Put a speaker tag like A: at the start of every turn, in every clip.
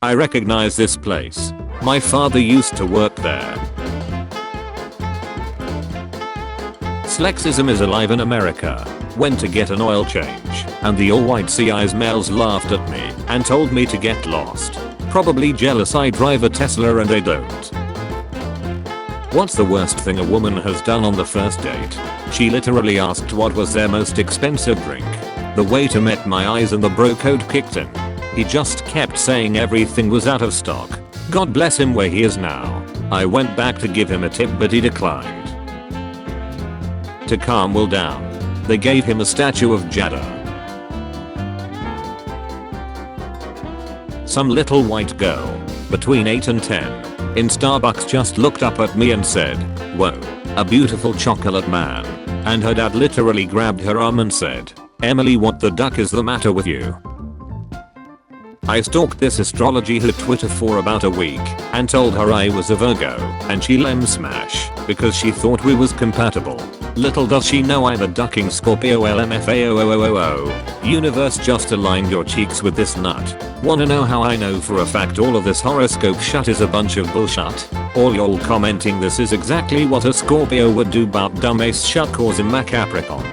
A: I recognize this place. My father used to work there. Slexism is alive in America. Went to get an oil change, and the all-white CI's males laughed at me and told me to get lost. Probably jealous I drive a Tesla and they don't. What's the worst thing a woman has done on the first date? She literally asked what was their most expensive drink. The waiter met my eyes and the bro code kicked in. He just kept saying everything was out of stock. God bless him where he is now. I went back to give him a tip but he declined. To calm Will down, they gave him a statue of Jada. Some little white girl, between 8 and 10, in Starbucks just looked up at me and said, "Whoa, a beautiful chocolate man." And her dad literally grabbed her arm and said, "Emily, what the duck is the matter with you?" I stalked this astrology her Twitter for about a week and told her I was a Virgo and she lem smash because she thought we was compatible. Little does she know I'm a ducking Scorpio LMFAOOOO. Universe just aligned your cheeks with this nut. Wanna know how I know for a fact all of this horoscope shut is a bunch of bullshit? All y'all commenting this is exactly what a Scorpio would do bout dumb ace shut cause in my Capricorn.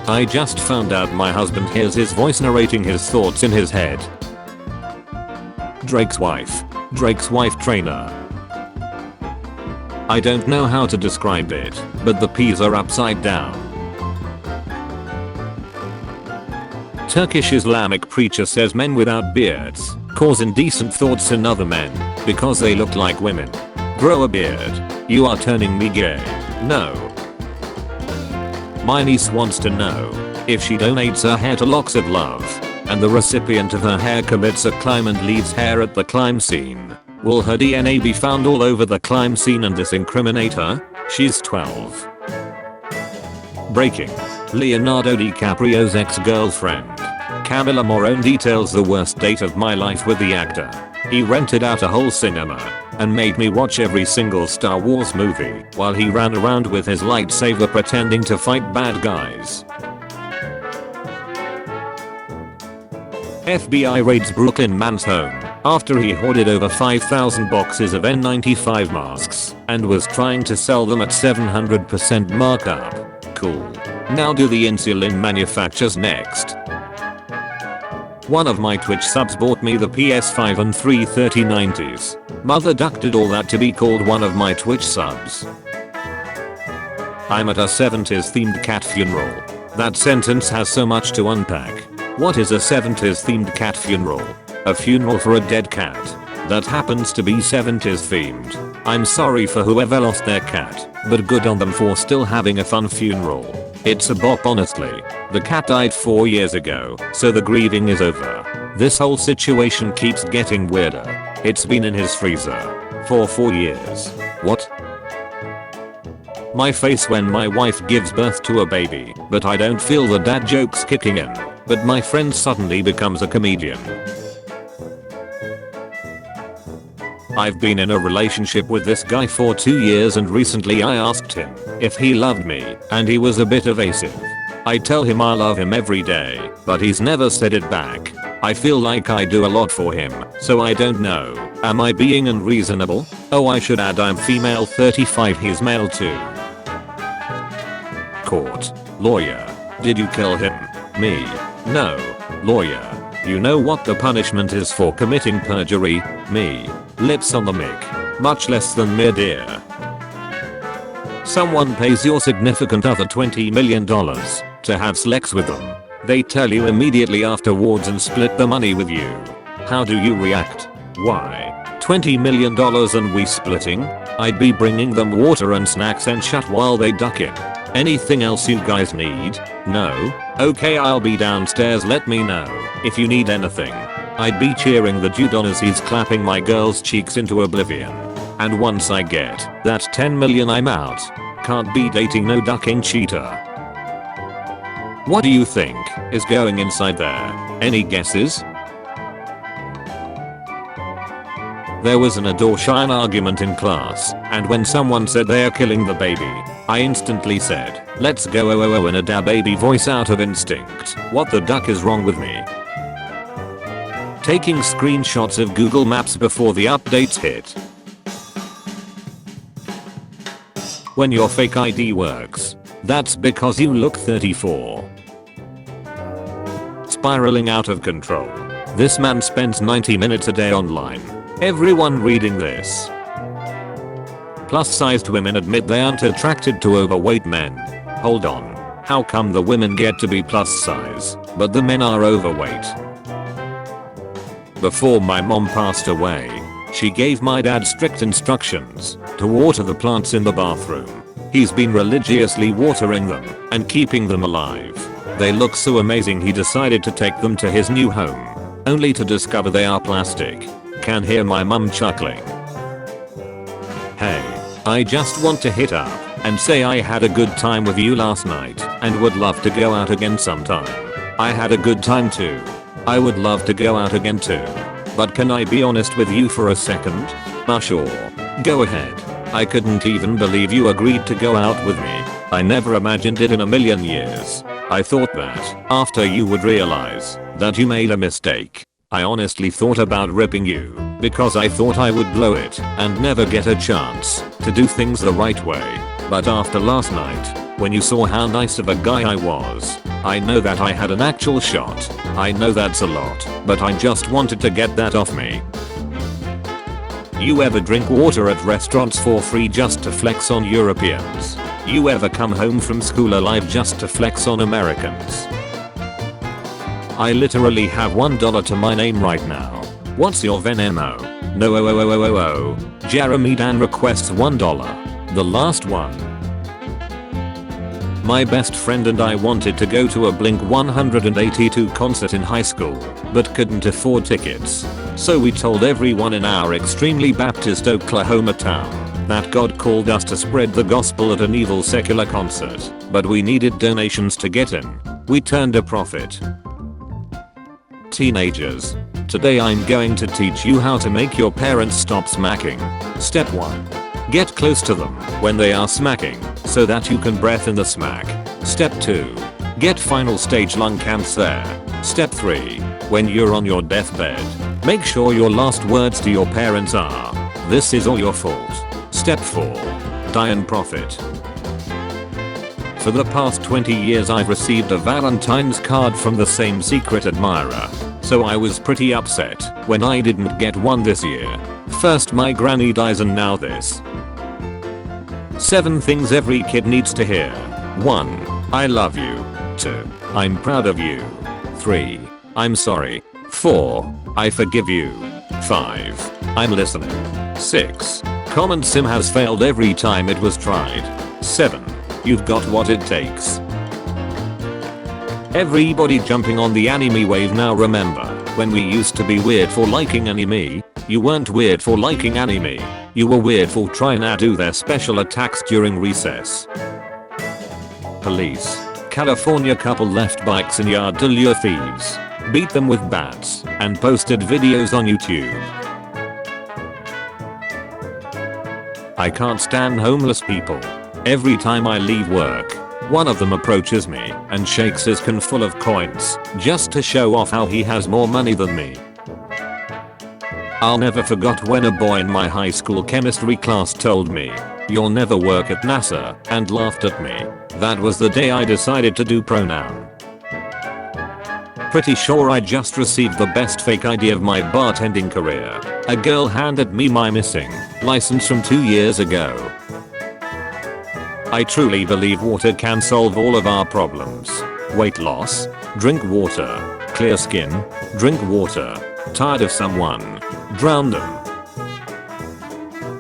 A: I just found out my husband hears his voice narrating his thoughts in his head. Drake's wife trainer. I don't know how to describe it, but the P's are upside down. Turkish Islamic preacher says men without beards cause indecent thoughts in other men because they look like women. Grow a beard. You are turning me gay. No. My niece wants to know if she donates her hair to Locks of Love and the recipient of her hair commits a crime and leaves hair at the crime scene, will her DNA be found all over the crime scene and this incriminate her? She's 12. Breaking. Leonardo DiCaprio's ex-girlfriend, Camila Morrone, details the worst date of my life with the actor. He rented out a whole cinema and made me watch every single Star Wars movie while he ran around with his lightsaber pretending to fight bad guys. FBI raids Brooklyn man's home after he hoarded over 5,000 boxes of N95 masks and was trying to sell them at 700% markup. Cool. Now do the insulin manufacturers next. One of my Twitch subs bought me the PS5 and 3 3090s. Mother duck did all that to be called one of my Twitch subs. I'm at a 70s themed cat funeral. That sentence has so much to unpack. What is a 70s themed cat funeral? A funeral for a dead cat that happens to be 70s themed. I'm sorry for whoever lost their cat, but good on them for still having a fun funeral. It's a bop honestly. The cat died 4 years ago, so the grieving is over. This whole situation keeps getting weirder. It's been in his freezer for 4 years. What? My face when my wife gives birth to a baby, but I don't feel the dad jokes kicking in. But my friend suddenly becomes a comedian. I've been in a relationship with this guy for 2 years and recently I asked him if he loved me and he was a bit evasive. I tell him I love him every day, but he's never said it back. I feel like I do a lot for him, so I don't know. Am I being unreasonable? Oh, I should add I'm female 35, he's male too. Court. Lawyer. Did you kill him? Me. No. Lawyer. You know what the punishment is for committing perjury? Me. Lips on the mic. Much less than me, dear. Someone pays your significant other $20 million to have sex with them. They tell you immediately afterwards and split the money with you. How do you react? Why? $20 million and we splitting? I'd be bringing them water and snacks and shut while they duck in. Anything else you guys need? No? Okay, I'll be downstairs, let me know if you need anything. I'd be cheering the dude on as he's clapping my girl's cheeks into oblivion. And once I get that 10 million I'm out. Can't be dating no ducking cheater. What do you think is going inside there? Any guesses? There was an Adorshine argument in class, and when someone said they're killing the baby, I instantly said, let's go in a baby voice out of instinct. What the duck is wrong with me? taking screenshots of Google Maps before the updates hit. When your fake ID works, that's because you look 34. Spiraling out of control. This man spends 90 minutes a day online. Everyone reading this. Plus-sized women admit they aren't attracted to overweight men. Hold on. How come the women get to be plus size, but the men are overweight? Before my mom passed away, she gave my dad strict instructions to water the plants in the bathroom. He's been religiously watering them and keeping them alive. They look so amazing he decided to take them to his new home, only to discover they are plastic. Can hear my mum chuckling. Hey, I just want to hit up and say I had a good time with you last night and would love to go out again sometime. I had a good time too. I would love to go out again too. But can I be honest with you for a second? Sure. Go ahead. I couldn't even believe you agreed to go out with me. I never imagined it in a million years. I thought that after you would realize that you made a mistake. I honestly thought about ripping you because I thought I would blow it and never get a chance to do things the right way. But after last night, when you saw how nice of a guy I was, I know that I had an actual shot. I know that's a lot, but I just wanted to get that off me. You ever drink water at restaurants for free just to flex on Europeans? You ever come home from school alive just to flex on Americans? I literally have $1 to my name right now. What's your Venmo? No. Jeremy Dan requests $1. The last one. My best friend and I wanted to go to a Blink 182 concert in high school, but couldn't afford tickets. So we told everyone in our extremely Baptist Oklahoma town that God called us to spread the gospel at an evil secular concert, but we needed donations to get in. We turned a profit. Teenagers. Today I'm going to teach you how to make your parents stop smacking. Step 1. Get close to them when they are smacking so that you can breath in the smack. Step 2. Get final stage lung cancer. Step 3. When you're on your deathbed, make sure your last words to your parents are, "This is all your fault." Step 4. Die and profit. For the past 20 years I've received a Valentine's card from the same secret admirer. So I was pretty upset when I didn't get one this year. First my granny dies and now this. 7 things every kid needs to hear. 1. I love you. 2. I'm proud of you. 3. I'm sorry. 4. I forgive you. 5. I'm listening. 6. Common sim has failed every time it was tried. 7. You've got what it takes. Everybody jumping on the anime wave now. Remember, when we used to be weird for liking anime, you weren't weird for liking anime. You were weird for trying to do their special attacks during recess. Police. California couple left bikes in yard to lure thieves, beat them with bats, and posted videos on YouTube. I can't stand homeless people. Every time I leave work, one of them approaches me and shakes his can full of coins just to show off how he has more money than me. I'll never forget when a boy in my high school chemistry class told me, "You'll never work at NASA," and laughed at me. That was the day I decided to do pronoun. Pretty sure I just received the best fake idea of my bartending career. A girl handed me my missing license from 2 years ago. I truly believe water can solve all of our problems. Weight loss? Drink water. Clear skin? Drink water. Tired of someone? Drown them.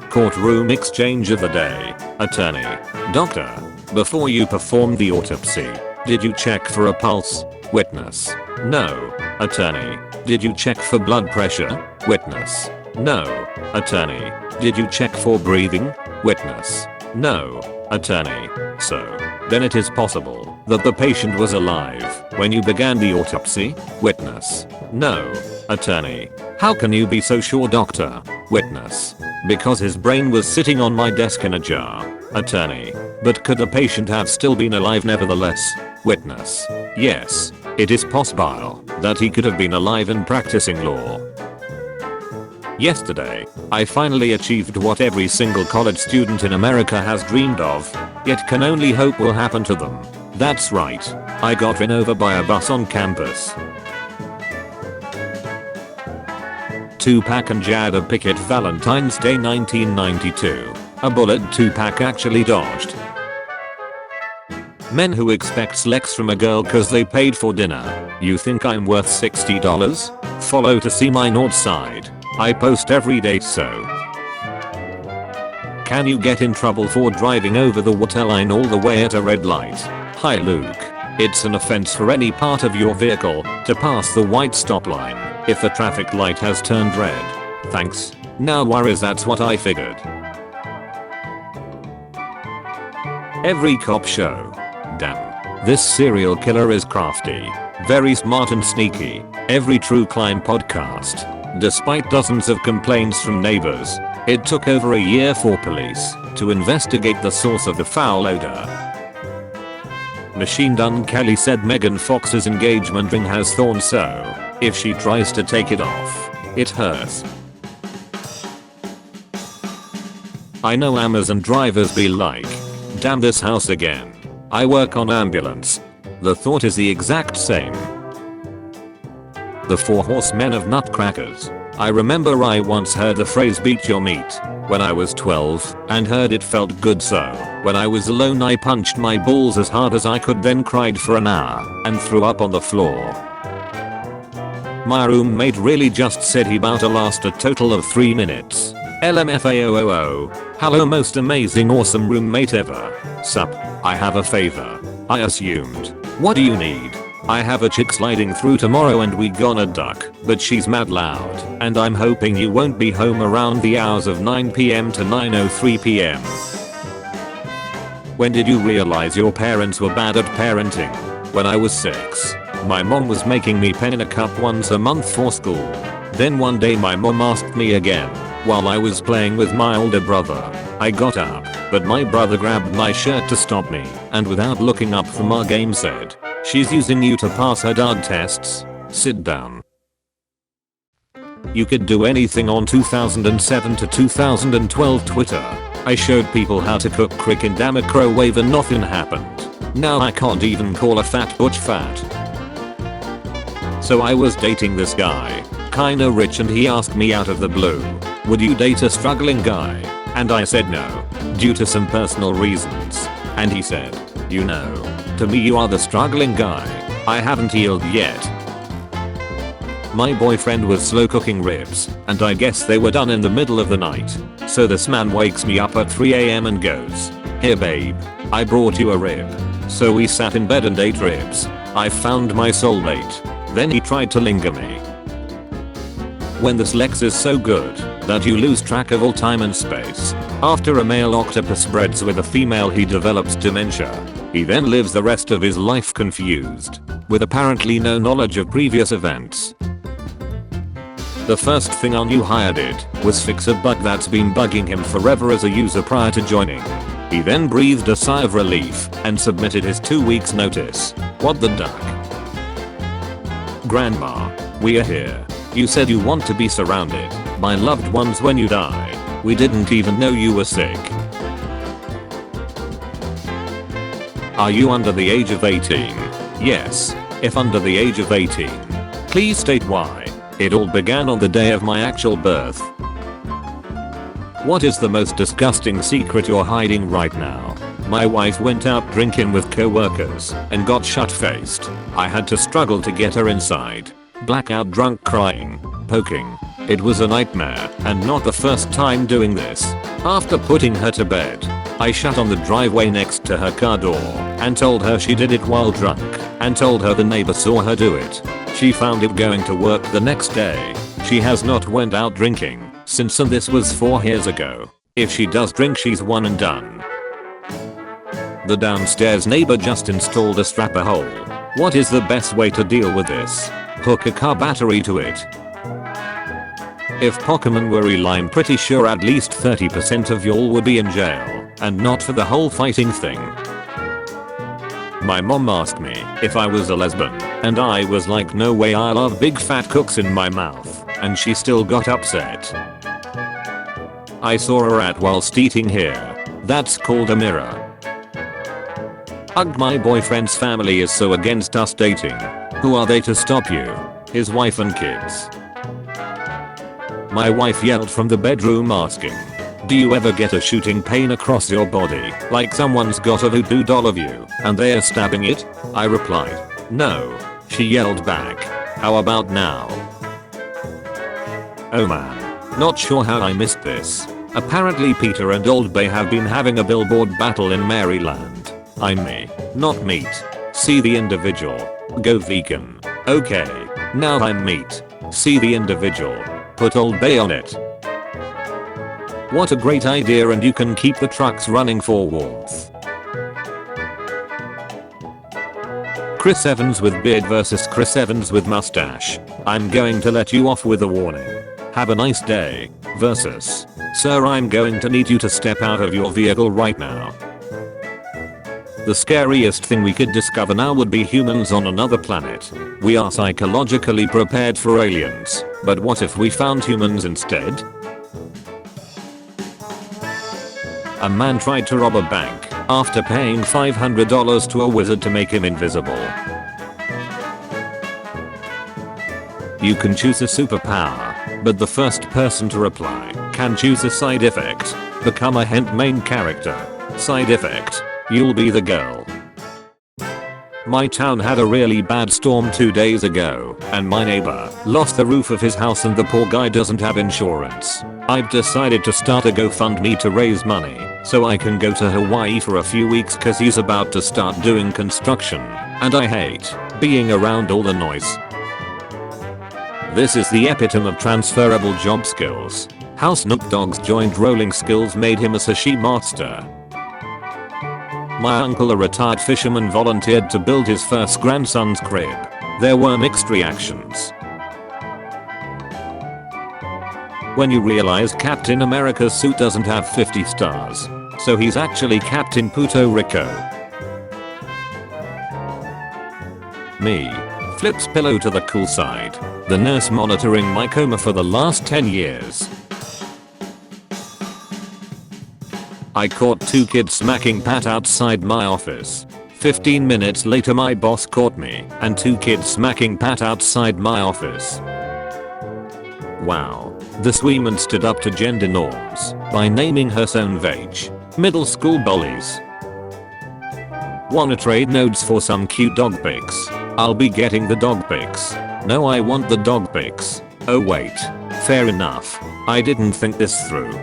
A: Courtroom exchange of the day. Attorney. Doctor. Before you performed the autopsy, did you check for a pulse? Witness. No. Attorney. Did you check for blood pressure? Witness. No. Attorney. Did you check for breathing? Witness. No. Attorney. So, then it is possible that the patient was alive when you began the autopsy? Witness. No. Attorney. How can you be so sure, doctor? Witness. Because his brain was sitting on my desk in a jar. Attorney. But could the patient have still been alive nevertheless? Witness. Yes. It is possible that he could have been alive and practicing law. Yesterday, I finally achieved what every single college student in America has dreamed of, yet can only hope will happen to them. That's right. I got run over by a bus on campus. Tupac and Jada Pickett Valentine's Day 1992. A bullet Tupac actually dodged. Men who expect Lex from a girl cause they paid for dinner. You think I'm worth $60? Follow to see my north side. I post every day so. Can you get in trouble for driving over the water line all the way at a red light? Hi Luke. It's an offense for any part of your vehicle to pass the white stop line if the traffic light has turned red. Thanks. No worries, that's what I figured. Every cop show. Damn. This serial killer is crafty. Very smart and sneaky. Every true crime podcast. Despite dozens of complaints from neighbors, it took over a year for police to investigate the source of the foul odor. Machine Gun Kelly said Megan Fox's engagement ring has thorns, so if she tries to take it off, it hurts. I know Amazon drivers be like, damn this house again. I work on ambulance. The thought is the exact same. The Four Horsemen of Nutcrackers. I remember I once heard the phrase beat your meat when I was 12 and heard it felt good, so when I was alone I punched my balls as hard as I could, then cried for an hour and threw up on the floor. My roommate really just said he bout to last a total of 3 minutes. LMFAOOO. Hello most amazing awesome roommate ever. Sup, I have a favor. I assumed. What do you need? I have a chick sliding through tomorrow and we gonna duck, but she's mad loud and I'm hoping you won't be home around the hours of 9 PM to 9:03 PM. When did you realize your parents were bad at parenting? When I was 6. My mom was making me pen in a cup once a month for school. Then one day my mom asked me again while I was playing with my older brother. I got up, but my brother grabbed my shirt to stop me and without looking up from our game said, "She's using you to pass her dog tests. Sit down." You could do anything on 2007 to 2012 Twitter. I showed people how to cook crick in a microwave and nothing happened. Now I can't even call a fat butch fat. So I was dating this guy, kinda rich, and he asked me out of the blue, would you date a struggling guy? And I said no, due to some personal reasons. And he said, you know, to me you are the struggling guy. I haven't healed yet. My boyfriend was slow cooking ribs, and I guess they were done in the middle of the night. So this man wakes me up at 3 AM and goes, "Here babe, I brought you a rib." So we sat in bed and ate ribs. I found my soulmate. Then he tried to linger me. When this Lex is so good that you lose track of all time and space. After a male octopus breds with a female he develops dementia. He then lives the rest of his life confused, with apparently no knowledge of previous events. The first thing our new hire did was fix a bug that's been bugging him forever as a user prior to joining. He then breathed a sigh of relief and submitted his 2 weeks notice. What the duck? Grandma, we are here. You said you want to be surrounded by loved ones when you die. We didn't even know you were sick. Are you under the age of 18? Yes, if under the age of 18. Please state why. It all began on the day of my actual birth. What is the most disgusting secret you're hiding right now? My wife went out drinking with co-workers and got shut-faced. I had to struggle to get her inside. Blackout drunk, crying, poking. It was a nightmare, and not the first time doing this. After putting her to bed, I shut on the driveway next to her car door and told her she did it while drunk and told her the neighbor saw her do it. She found it going to work the next day. She has not went out drinking since, and this was 4 years ago. If she does drink, she's one and done. The downstairs neighbor just installed a strapper hole. What is the best way to deal with this? Hook a car battery to it. If Pokemon were real, I'm pretty sure at least 30% of y'all would be in jail, and not for the whole fighting thing. My mom asked me if I was a lesbian, and I was like, no way, I love big fat cooks in my mouth. and she still got upset. I saw a rat whilst eating here. That's called a mirror. Ugh, my boyfriend's family is so against us dating. Who are they to stop you? His wife and kids. My wife yelled from the bedroom asking, "Do you ever get a shooting pain across your body, like someone's got a voodoo doll of you, and they're stabbing it?" I replied, "No." She yelled back, "How about now?" Oh man. Not sure how I missed this. Apparently Peter and Old Bay have been having a billboard battle in Maryland. I'm me, not meat. See the individual. Go vegan. Okay. Now I'm meat. See the individual. Put Old Bay on it. What a great idea, and you can keep the trucks running for warmth. Chris Evans with beard versus Chris Evans with mustache. I'm going to let you off with a warning. Have a nice day. Versus, sir, I'm going to need you to step out of your vehicle right now. The scariest thing we could discover now would be humans on another planet. We are psychologically prepared for aliens, but what if we found humans instead? A man tried to rob a bank after paying $500 to a wizard to make him invisible. You can choose a superpower, but the first person to reply can choose a side effect. Become a hint main character. Side effect: you'll be the girl. My town had a really bad storm 2 days ago, and my neighbor lost the roof of his house and the poor guy doesn't have insurance. I've decided to start a GoFundMe to raise money so I can go to Hawaii for a few weeks cause he's about to start doing construction, and I hate being around all the noise. This is the epitome of transferable job skills. How Snoop Dogg's joint rolling skills made him a sushi master. My uncle, a retired fisherman, volunteered to build his first grandson's crib. There were mixed reactions. When you realize Captain America's suit doesn't have 50 stars, so he's actually Captain Puerto Rico. Me. Flips pillow to the cool side. The nurse monitoring my coma for the last 10 years. I caught 2 kids smacking Pat outside my office. 15 minutes later my boss caught me and 2 kids smacking Pat outside my office. Wow. This woman stood up to gender norms by naming her son Vage. Middle school bullies. Wanna trade nodes for some cute dog pics? I'll be getting the dog pics. No, I want the dog pics. Oh wait. Fair enough. I didn't think this through.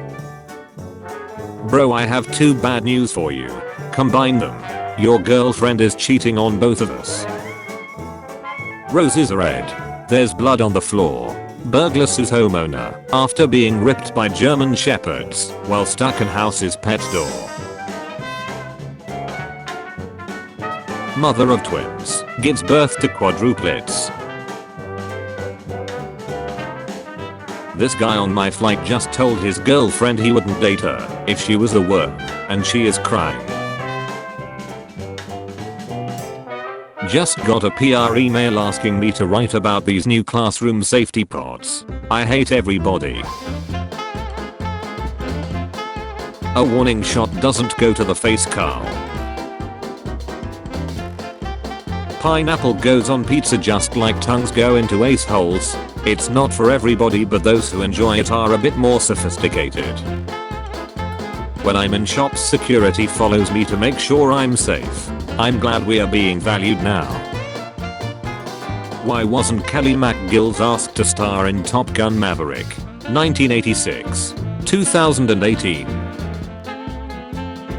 A: Bro, I have 2 bad news for you. Combine them. Your girlfriend is cheating on both of us. Roses are red. There's blood on the floor. Burglar sues homeowner after being ripped by German shepherds while stuck in house's pet door. Mother of twins gives birth to quadruplets. This guy on my flight just told his girlfriend he wouldn't date her if she was a worm, and she is crying. Just got a PR email asking me to write about these new classroom safety pods. I hate everybody. A warning shot doesn't go to the face, Carl. Pineapple goes on pizza just like tongues go into ace holes. It's not for everybody, but those who enjoy it are a bit more sophisticated. When I'm in shops, security follows me to make sure I'm safe. I'm glad we are being valued now. Why wasn't Kelly McGillis asked to star in Top Gun Maverick? 1986. 2018.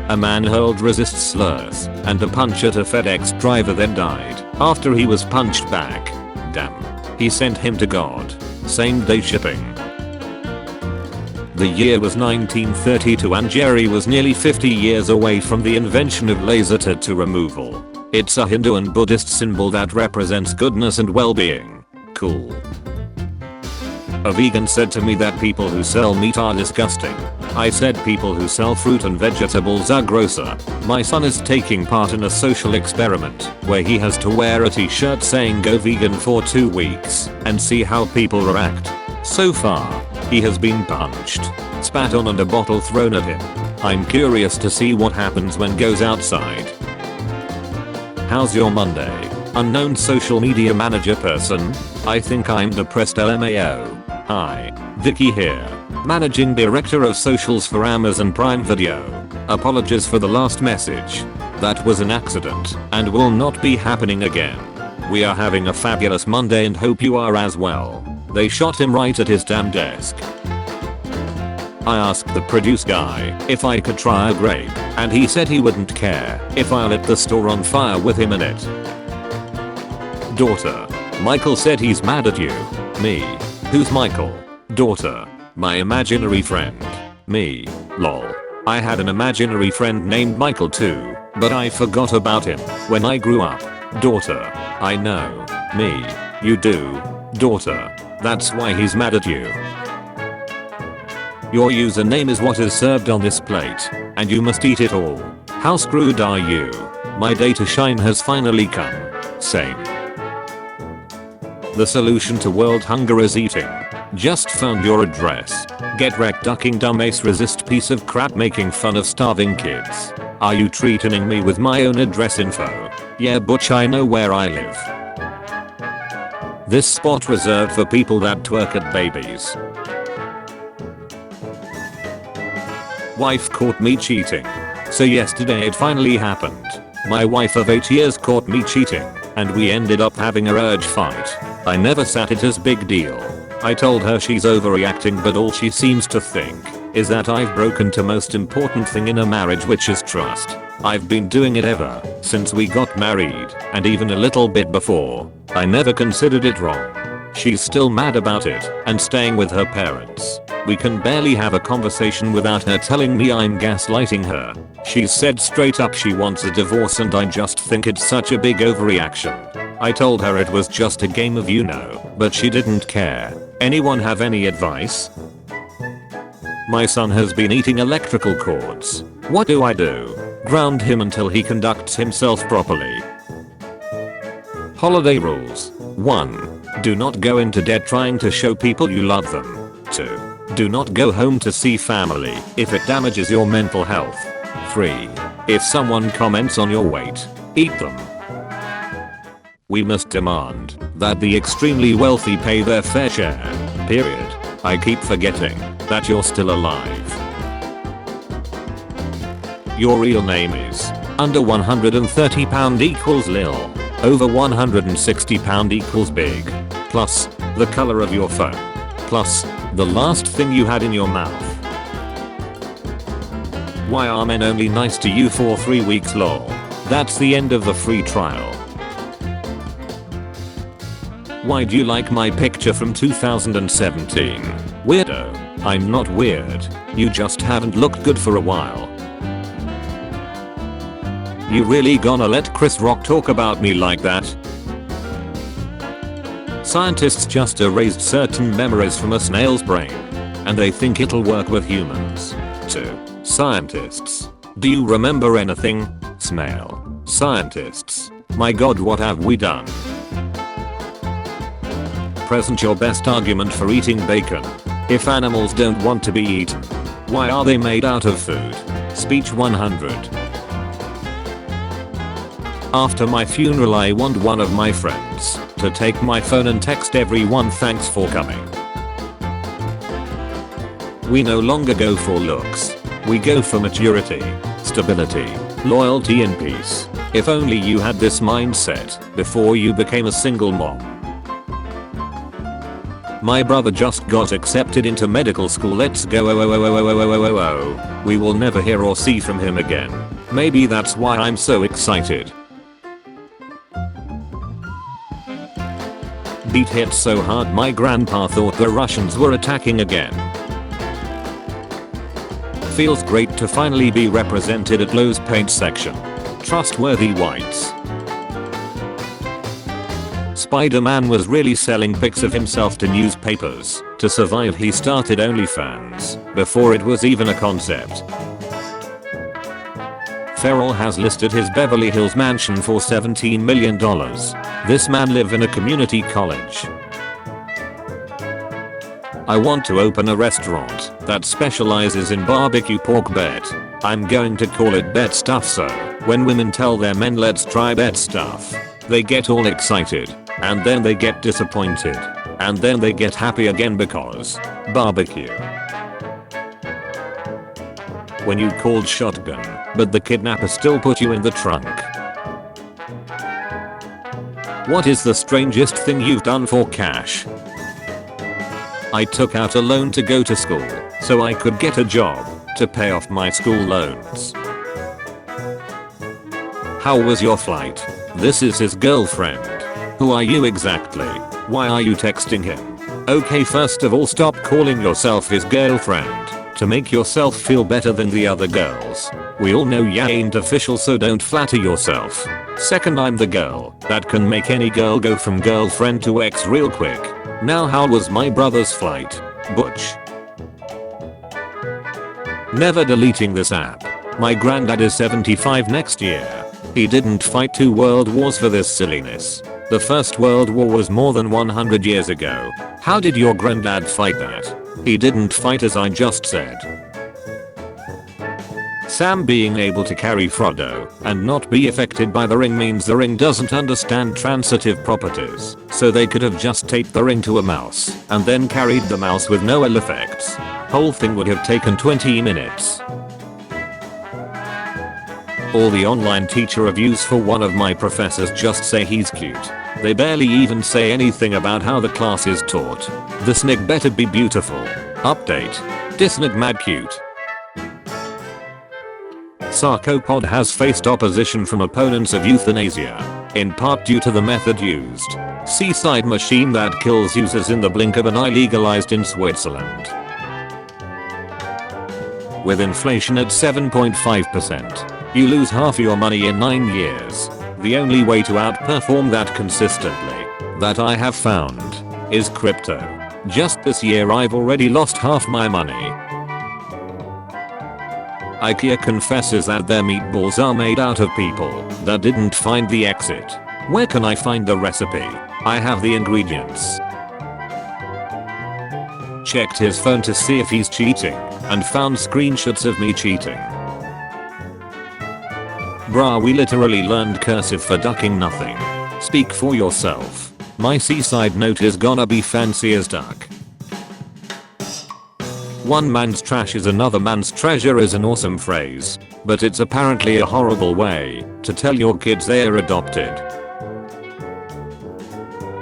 A: A man hurled racist slurs and a punch at a FedEx driver, then died after he was punched back. Damn. He sent him to God. Same day shipping. The year was 1932 and Jerry was nearly 50 years away from the invention of laser tattoo removal. It's a Hindu and Buddhist symbol that represents goodness and well-being. Cool. A vegan said to me that people who sell meat are disgusting. I said people who sell fruit and vegetables are grosser. My son is taking part in a social experiment where he has to wear a t-shirt saying "Go vegan" for 2 weeks and see how people react. So far, he has been punched, spat on and a bottle thrown at him. I'm curious to see what happens when goes outside. How's your Monday? Unknown social media manager person. I think I'm depressed LMAO. Hi, Vicky here. Managing director of socials for Amazon Prime Video. Apologies for the last message. That was an accident and will not be happening again. We are having a fabulous Monday and hope you are as well. They shot him right at his damn desk. I asked the produce guy if I could try a grape, and he said he wouldn't care if I lit the store on fire with him in it. Daughter. Michael said he's mad at you. Me. Who's Michael? Daughter. My imaginary friend. Me. Lol. I had an imaginary friend named Michael too, but I forgot about him when I grew up. Daughter. I know. Me. You do. Daughter. That's why he's mad at you. Your username is what is served on this plate, and you must eat it all. How screwed are you? My day to shine has finally come. Same. The solution to world hunger is eating. Just found your address. Get wrecked ducking dumbass resist piece of crap making fun of starving kids. Are you treating me with my own address info? Yeah butch, I know where I live. This spot reserved for people that twerk at babies. Wife caught me cheating. So yesterday it finally happened. My wife of 8 years caught me cheating, and we ended up having a rage fight. I never sat it as big deal. I told her she's overreacting, but all she seems to think is that I've broken the most important thing in a marriage, which is trust. I've been doing it ever since we got married, and even a little bit before. I never considered it wrong. She's still mad about it and staying with her parents. We can barely have a conversation without her telling me I'm gaslighting her. She's said straight up she wants a divorce, and I just think it's such a big overreaction. I told her it was just a game of but she didn't care. Anyone have any advice? My son has been eating electrical cords. What do I do? Ground him until he conducts himself properly. Holiday rules. 1. Do not go into debt trying to show people you love them. 2. Do not go home to see family if it damages your mental health. 3. If someone comments on your weight, eat them. We must demand that the extremely wealthy pay their fair share. Period. I keep forgetting that you're still alive. Your real name is under 130 pound equals lil. Over 160 pound equals big. Plus the color of your phone. Plus the last thing you had in your mouth. Why are men only nice to you for 3 weeks lol? That's the end of the free trial. Why do you like my picture from 2017? Weirdo. I'm not weird. You just haven't looked good for a while. You really gonna let Chris Rock talk about me like that? Scientists just erased certain memories from a snail's brain, and they think it'll work with humans. 2. Scientists. Do you remember anything? Snail. Scientists. My god, what have we done? Present your best argument for eating bacon. If animals don't want to be eaten, why are they made out of food? Speech 100. After my funeral I want one of my friends to take my phone and text everyone thanks for coming. We no longer go for looks. We go for maturity, stability, loyalty and peace. If only you had this mindset before you became a single mom. My brother just got accepted into medical school. Let's go. We will never hear or see from him again. Maybe that's why I'm so excited. Beat hit so hard my grandpa thought the Russians were attacking again. Feels great to finally be represented at Lowe's paint section. Trustworthy whites. Spider-Man was really selling pics of himself to newspapers. To survive he started OnlyFans before it was even a concept. Ferrell has listed his Beverly Hills mansion for $17 million. This man live in a community college. I want to open a restaurant that specializes in barbecue pork bet. I'm going to call it Bet Stuff, so when women tell their men let's try Bet Stuff, they get all excited, and then they get disappointed, and then they get happy again because barbecue. When you called shotgun, but the kidnapper still put you in the trunk. What is the strangest thing you've done for cash? I took out a loan to go to school, so I could get a job to pay off my school loans. How was your flight? This is his girlfriend. Who are you exactly? Why are you texting him? Okay, first of all, stop calling yourself his girlfriend to make yourself feel better than the other girls. We all know ya ain't official, so don't flatter yourself. Second, I'm the girl that can make any girl go from girlfriend to ex real quick. Now, how was my brother's flight? Butch. Never deleting this app. My granddad is 75 next year. He didn't fight 2 world wars for this silliness. The First World War was more than 100 years ago. How did your granddad fight that? He didn't fight, as I just said. Sam being able to carry Frodo and not be affected by the ring means the ring doesn't understand transitive properties, so they could have just taped the ring to a mouse and then carried the mouse with no ill effects. Whole thing would have taken 20 minutes. All the online teacher reviews for one of my professors just say he's cute. They barely even say anything about how the class is taught. This Nick better be beautiful. Update. This Nick mad cute. Sarcopod has faced opposition from opponents of euthanasia, in part due to the method used. Seaside machine that kills users in the blink of an eye legalized in Switzerland. With inflation at 7.5%, you lose half your money in 9 years. The only way to outperform that consistently, that I have found, is crypto. Just this year I've already lost half my money. IKEA confesses that their meatballs are made out of people that didn't find the exit. Where can I find the recipe? I have the ingredients. Checked his phone to see if he's cheating and found screenshots of me cheating. Bruh, we literally learned cursive for ducking nothing. Speak for yourself. My seaside note is gonna be fancy as duck. One man's trash is another man's treasure is an awesome phrase, but it's apparently a horrible way to tell your kids they are adopted.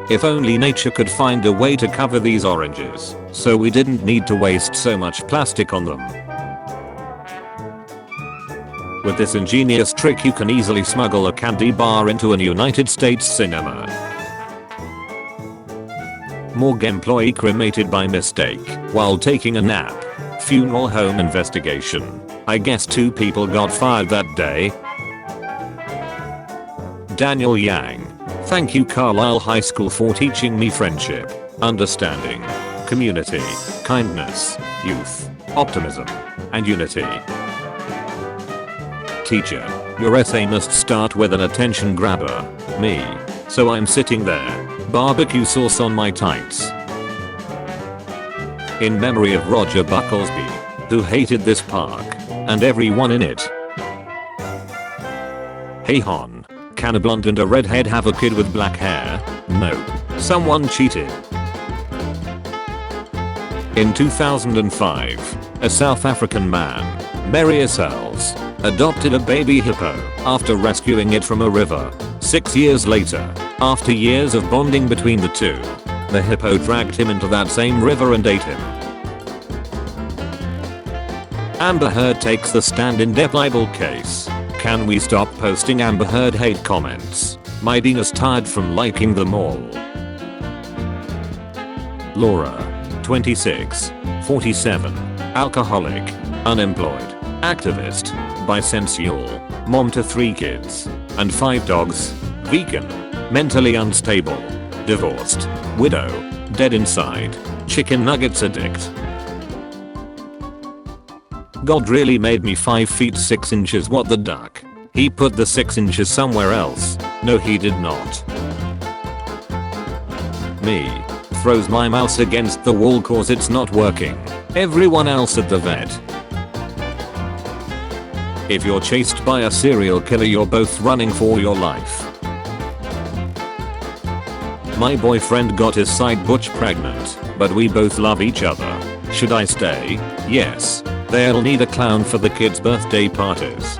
A: If only nature could find a way to cover these oranges, so we didn't need to waste so much plastic on them. With this ingenious trick you can easily smuggle a candy bar into an United States cinema. Morgue employee cremated by mistake while taking a nap. Funeral home investigation. I guess 2 people got fired that day. Daniel Yang. Thank you Carlisle High School for teaching me friendship, understanding, community, kindness, youth, optimism, and unity. Teacher, your essay must start with an attention grabber, me. So I'm sitting there, barbecue sauce on my tights. In memory of Roger Bucklesby, who hated this park, and everyone in it. Hey hon, can a blonde and a redhead have a kid with black hair? Nope. Someone cheated. In 2005, a South African man, Marius Sells, adopted a baby hippo after rescuing it from a river. 6 years later, after years of bonding between the two, the hippo dragged him into that same river and ate him. Amber Heard takes the stand in Depp libel case. Can we stop posting Amber Heard hate comments? My being is tired from liking them all. Laura, 26, 47, alcoholic, unemployed, activist, bisexual, mom to 3 kids, and 5 dogs, vegan, mentally unstable, divorced, widow, dead inside, chicken nuggets addict. God really made me 5 feet 6 inches, what the duck? He put the 6 inches somewhere else. No he did not. Me, Throws my mouse against the wall cause it's not working. Everyone else at the vet. If you're chased by a serial killer, you're both running for your life. My boyfriend got his side butch pregnant, but we both love each other. Should I stay? Yes. They'll need a clown for the kids' birthday parties.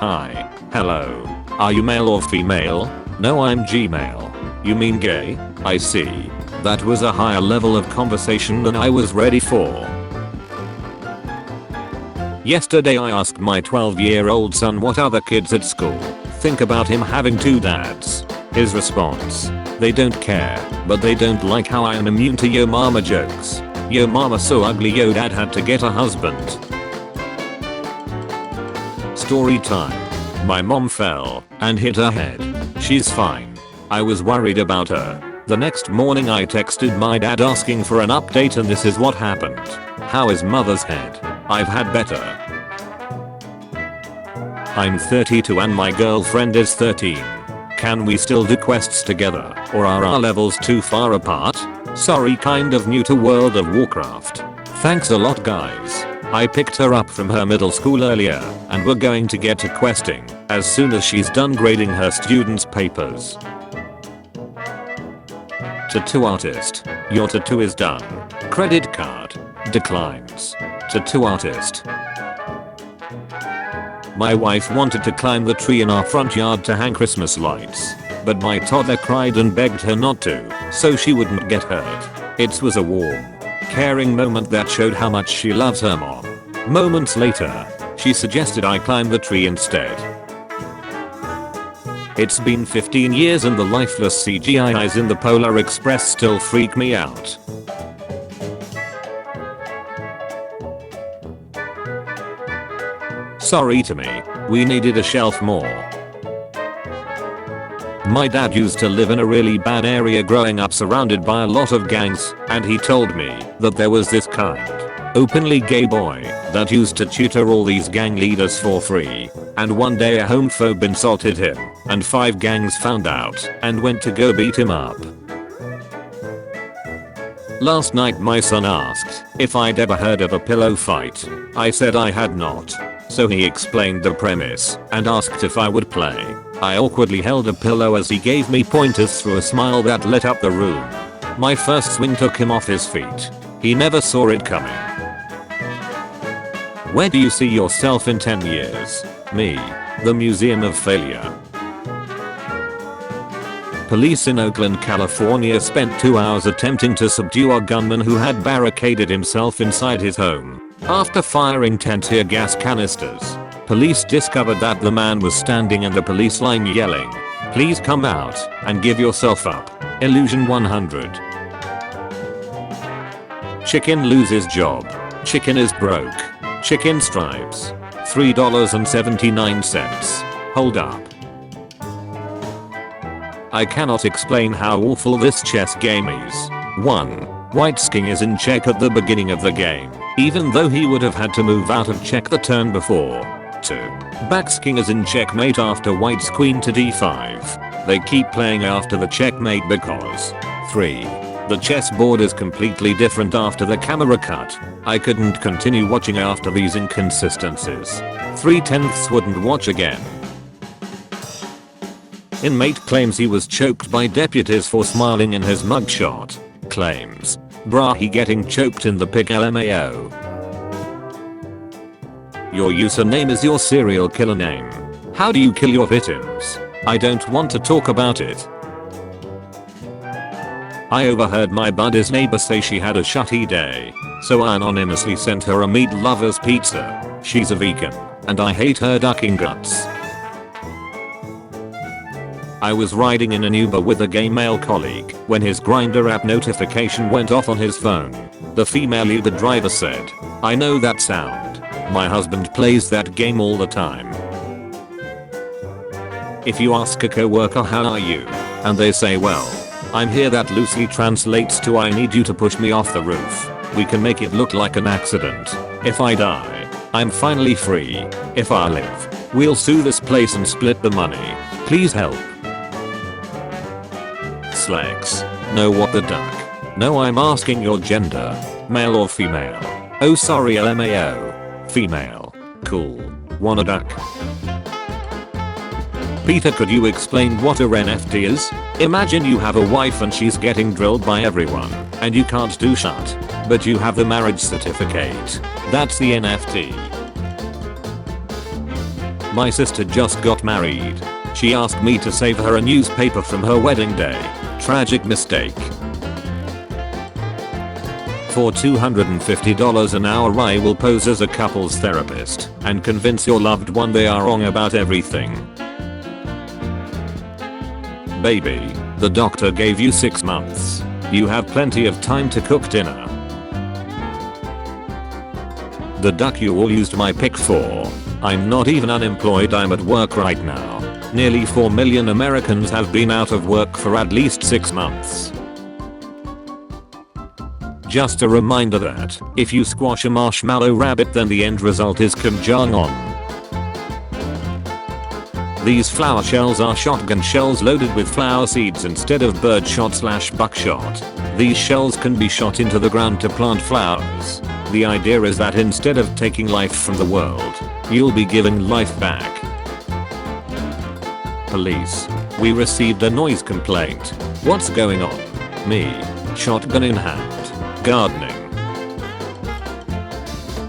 A: Hi. Hello. Are you male or female? No, I'm Gmail. You mean gay? I see. That was a higher level of conversation than I was ready for. Yesterday I asked my 12-year-old son what other kids at school think about him having two dads. His response: they don't care, but they don't like how I am immune to yo mama jokes. Yo mama so ugly, yo dad had to get a husband. Story time. My mom fell and hit her head. She's fine. I was worried about her. The next morning I texted my dad asking for an update, and this is what happened. How is mother's head? I've had better. I'm 32 and my girlfriend is 13. Can we still do quests together, or are our levels too far apart? Sorry, kind of new to World of Warcraft. Thanks a lot guys. I picked her up from her middle school earlier, and we're going to get to questing as soon as she's done grading her students' papers. Tattoo artist. Your tattoo is done. Credit card. Declines. Tattoo artist. My wife wanted to climb the tree in our front yard to hang Christmas lights, but my toddler cried and begged her not to, so she wouldn't get hurt. It was a warm, caring moment that showed how much she loves her mom. Moments later, she suggested I climb the tree instead. It's been 15 years and the lifeless CGI eyes in the Polar Express still freak me out. Sorry to me, we needed a shelf more. My dad used to live in a really bad area growing up, surrounded by a lot of gangs, and he told me that there was this kind, openly gay boy that used to tutor all these gang leaders for free. And one day a homophobe insulted him, and 5 gangs found out and went to go beat him up. Last night my son asked if I'd ever heard of a pillow fight. I said I had not. So he explained the premise and asked if I would play. I awkwardly held a pillow as he gave me pointers through a smile that lit up the room. My first swing took him off his feet. He never saw it coming. Where do you see yourself in 10 years? Me. The Museum of Failure. Police in Oakland, California spent 2 hours attempting to subdue a gunman who had barricaded himself inside his home. After firing 10 tear gas canisters, police discovered that the man was standing in the police line yelling, "Please come out and give yourself up." Illusion 100. Chicken loses job. Chicken is broke. Chicken stripes. $3.79. Hold up. I cannot explain how awful this chess game is. 1. White's king is in check at the beginning of the game, even though he would have had to move out of check the turn before. 2. Black's king is in checkmate after white's queen to d5. They keep playing after the checkmate because. 3. The chessboard is completely different after the camera cut. I couldn't continue watching after these inconsistencies. 3/10 wouldn't watch again. Inmate claims he was choked by deputies for smiling in his mugshot. Claims. Brah, he getting choked in the pig LMAO. Your username is your serial killer name. How do you kill your victims? I don't want to talk about it. I overheard my buddy's neighbor say she had a shitty day, so I anonymously sent her a meat lover's pizza. She's a vegan, and I hate her ducking guts. I was riding in an Uber with a gay male colleague when his Grindr app notification went off on his phone. The female Uber driver said, "I know that sound. My husband plays that game all the time." If you ask a coworker how are you, and they say well, I'm here, that loosely translates to I need you to push me off the roof. We can make it look like an accident. If I die, I'm finally free. If I live, we'll sue this place and split the money. Please help. duck's legs. No, what the duck? No, I'm asking your gender. Male or female? Oh sorry, LMAO. Female. Cool. Want a duck? Peter, could you explain what a NFT is? Imagine you have a wife and she's getting drilled by everyone, and you can't do shit, but you have the marriage certificate. That's the NFT. My sister just got married. She asked me to save her a newspaper from her wedding day. Tragic mistake. For $250 an hour I will pose as a couples therapist and convince your loved one they are wrong about everything. Baby, the doctor gave you 6 months. You have plenty of time to cook dinner. The duck you all used my pic for. I'm not even unemployed, I'm at work right now. Nearly 4 million Americans have been out of work for at least 6 months. Just a reminder that if you squash a marshmallow rabbit then the end result is Kim Jong-un. These flower shells are shotgun shells loaded with flower seeds instead of birdshot/buckshot. These shells can be shot into the ground to plant flowers. The idea is that instead of taking life from the world, you'll be giving life back. Police. We received a noise complaint. What's going on? Me. Shotgun in hand. Gardening.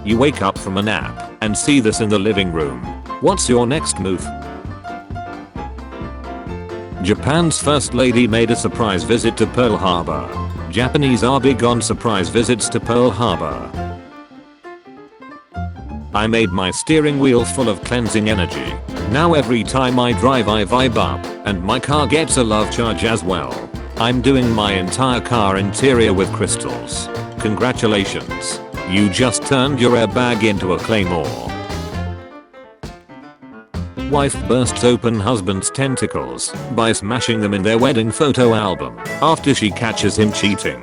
A: You wake up from a nap and see this in the living room. What's your next move? Japan's first lady made a surprise visit to Pearl Harbor. Japanese are big on surprise visits to Pearl Harbor. I made my steering wheel full of cleansing energy. Now every time I drive I vibe up, and my car gets a love charge as well. I'm doing my entire car interior with crystals. Congratulations. You just turned your airbag into a claymore. Wife bursts open husband's testicles by smashing them in their wedding photo album after she catches him cheating.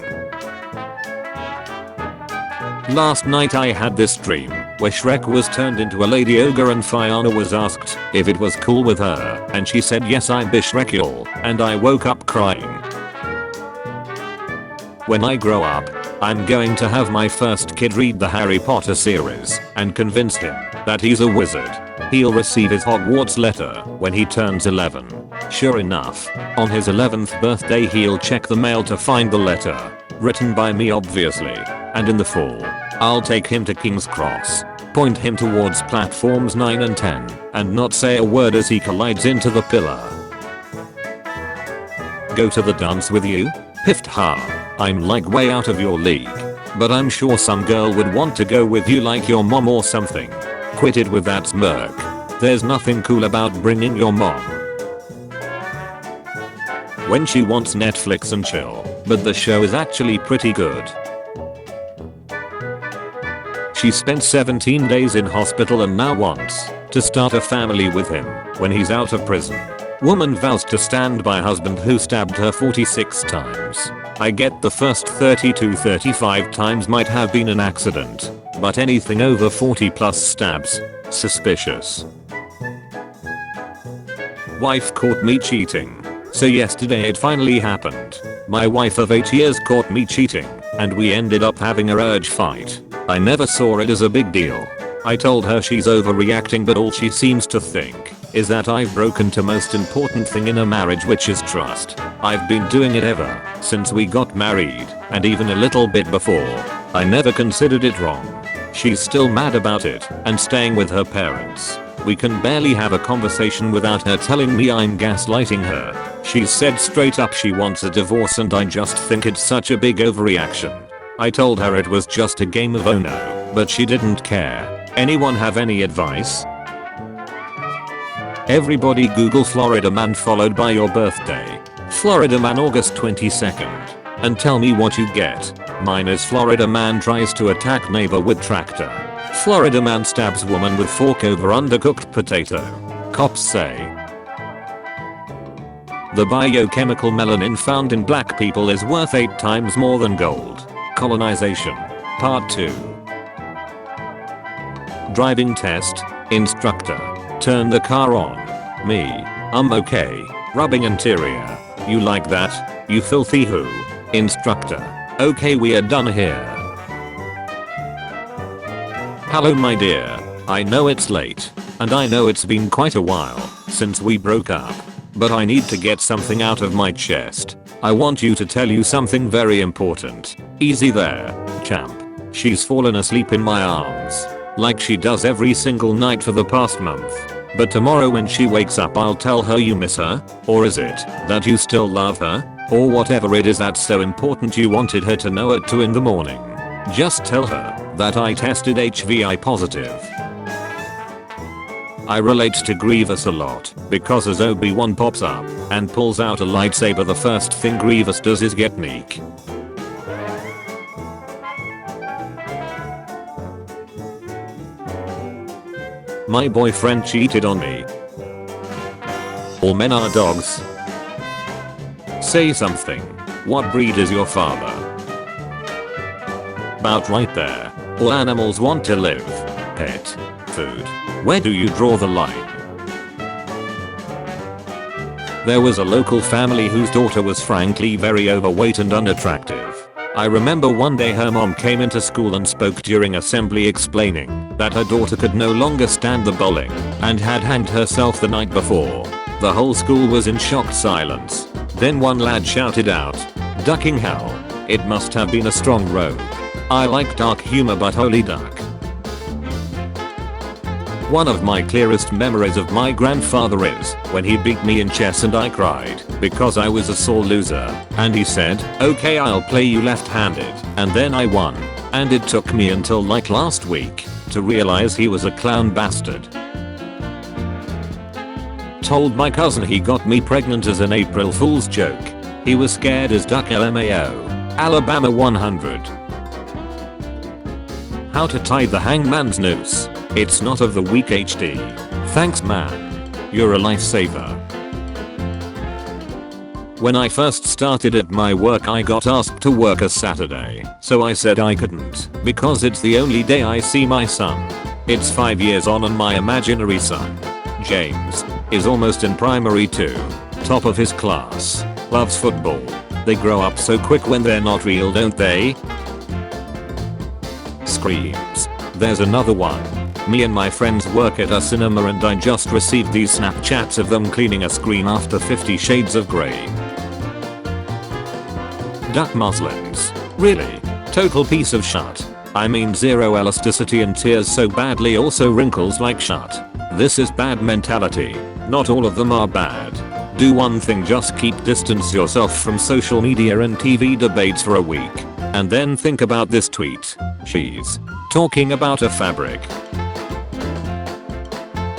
A: Last night I had this dream where Shrek was turned into a lady ogre and Fiona was asked if it was cool with her and she said yes, I be Shrekule, and I woke up crying. When I grow up, I'm going to have my first kid read the Harry Potter series and convince him that he's a wizard. He'll receive his Hogwarts letter when he turns 11. Sure enough, on his 11th birthday he'll check the mail to find the letter. Written by me obviously. And in the fall, I'll take him to King's Cross, point him towards platforms 9 and 10, and not say a word as he collides into the pillar. Go to the dance with you? Piffed ha. I'm like way out of your league. But I'm sure some girl would want to go with you, like your mom or something. Quit it with that smirk. There's nothing cool about bringing your mom. When she wants Netflix and chill, but the show is actually pretty good. She spent 17 days in hospital and now wants to start a family with him when he's out of prison. Woman vows to stand by husband who stabbed her 46 times. I get the first 30-35 times might have been an accident, but anything over 40 plus stabs, suspicious. Wife caught me cheating. So yesterday it finally happened. My wife of 8 years caught me cheating, and we ended up having a rage fight. I never saw it as a big deal. I told her she's overreacting, but all she seems to think is that I've broken the most important thing in a marriage, which is trust. I've been doing it ever since we got married, and even a little bit before. I never considered it wrong. She's still mad about it and staying with her parents. We can barely have a conversation without her telling me I'm gaslighting her. She said straight up she wants a divorce, and I just think it's such a big overreaction. I told her it was just a game of Ono, but she didn't care. Anyone have any advice? Everybody Google Florida man followed by your birthday. Florida man August 22nd. And tell me what you get. Mine is Florida man tries to attack neighbor with tractor. Florida man stabs woman with fork over undercooked potato. Cops say the biochemical melanin found in black people is worth 8 times more than gold. Colonization. Part 2. Driving test. Instructor. Turn the car on. Me. I'm okay. Rubbing interior. You like that? You filthy who? Instructor. Okay, we are done here. Hello my dear. I know it's late. And I know it's been quite a while since we broke up. But I need to get something out of my chest. I want you to tell you something very important. Easy there, champ. She's fallen asleep in my arms. Like she does every single night for the past month. But tomorrow when she wakes up I'll tell her you miss her? Or is it that you still love her? Or whatever it is that's so important you wanted her to know at 2 in the morning. Just tell her that I tested HVI positive. I relate to Grievous a lot because as Obi-Wan pops up and pulls out a lightsaber the first thing Grievous does is get meek. My boyfriend cheated on me. All men are dogs. Say something. What breed is your father? About right there. All animals want to live. Pet. Food. Where do you draw the line? There was a local family whose daughter was frankly very overweight and unattractive. I remember one day her mom came into school and spoke during assembly explaining that her daughter could no longer stand the bowling and had hanged herself the night before. The whole school was in shocked silence. Then one lad shouted out, "Ducking hell. It must have been a strong rogue." I like dark humor but holy duck. One of my clearest memories of my grandfather is when he beat me in chess and I cried because I was a sore loser and he said, "Okay, I'll play you left-handed," and then I won. And it took me until like last week to realize he was a clown bastard. Told my cousin he got me pregnant as an April Fool's joke. He was scared as duck LMAO. Alabama 100. How to tie the hangman's noose. It's not of the week HD. Thanks man. You're a lifesaver. When I first started at my work I got asked to work a Saturday, so I said I couldn't because it's the only day I see my son. It's 5 years on and my imaginary son, James, is almost in primary 2. Top of his class. Loves football. They grow up so quick when they're not real, don't they? Screams. There's another one. Me and my friends work at a cinema and I just received these Snapchats of them cleaning a screen after 50 Shades of Grey. Duck muslins. Really? Total piece of shit. I mean zero elasticity and tears so badly, also wrinkles like shit. This is bad mentality. Not all of them are bad. Do one thing, just keep distance yourself from social media and TV debates for a week. And then think about this tweet. She's talking about a fabric.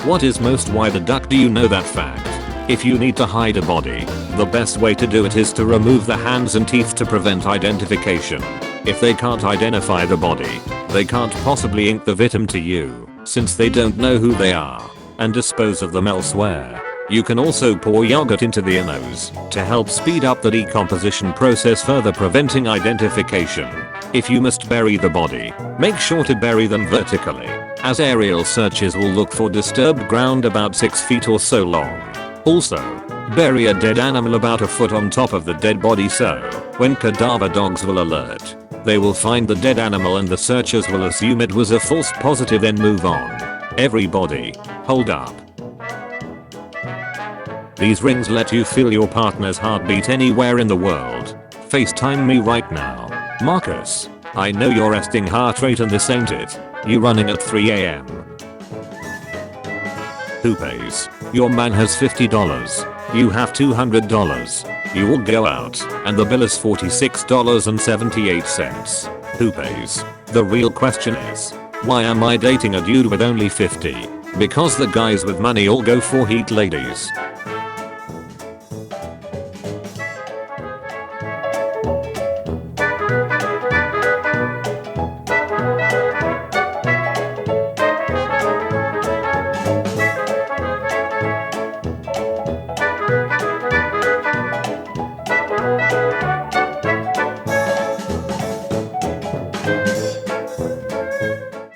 A: What is most why the duck? Do you know that fact? If you need to hide a body, the best way to do it is to remove the hands and teeth to prevent identification. If they can't identify the body, they can't possibly ink the victim to you, since they don't know who they are, and dispose of them elsewhere. You can also pour yogurt into the nose to help speed up the decomposition process, further preventing identification. If you must bury the body, make sure to bury them vertically, as aerial searches will look for disturbed ground about 6 feet or so long. Also, bury a dead animal about a foot on top of the dead body, so when cadaver dogs will alert, they will find the dead animal and the searchers will assume it was a false positive and move on. Everybody, hold up. These rings let you feel your partner's heartbeat anywhere in the world. FaceTime me right now. Marcus, I know your resting heart rate and this ain't it. You running at 3 AM. Who pays? Your man has $50. You have $200. You will go out and the bill is $46.78. Who pays? The real question is, why am I dating a dude with only 50? Because the guys with money all go for heat ladies.